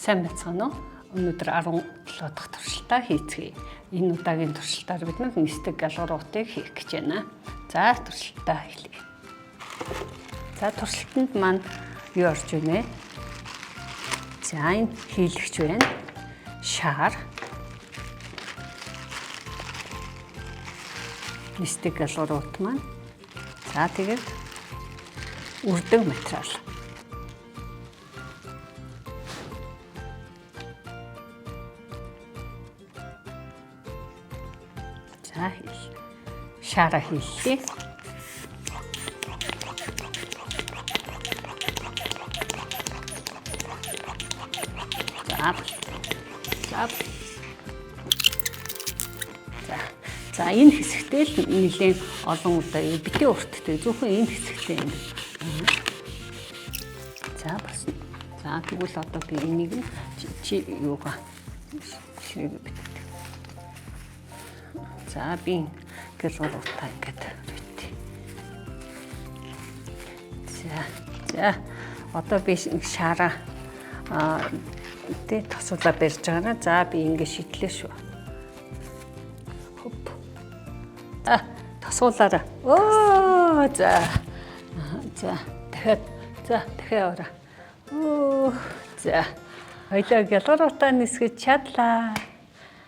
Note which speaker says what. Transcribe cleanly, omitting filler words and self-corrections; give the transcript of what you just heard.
Speaker 1: Сайн байцгаана уу? Өнөөдөр 17 дахь туршилтаа хийцгээе. Энэ удаагийн туршилтаар бид нисдэг галууруудыг хийх гэж байна. За туршилтаа хэлье. За туршилтанд маань юу орж ийнэ? За энэ хийлэгч байна. Шар. Нисдэг галуурууд маань. За тэгээд үрдэг материал. За шара хийлээ. За энэ хэсэгтэй л нэлээд олон удаа битээ урттай зөвхөн энэ хэсэгтэй юм. За бас. За тэгвэл одоо би энийг чи юугаа ширээ битээ. За би гэлууруудаа ингээд битээ. За одоо би шараа тэ тасуулаа барьж байгаа. За би ингээд шидлээ шүү. Хоп. Тасуулаараа. Оо за дахиад ороо. Оо за хоёлаа гэлууруудаа нисгэж чадлаа.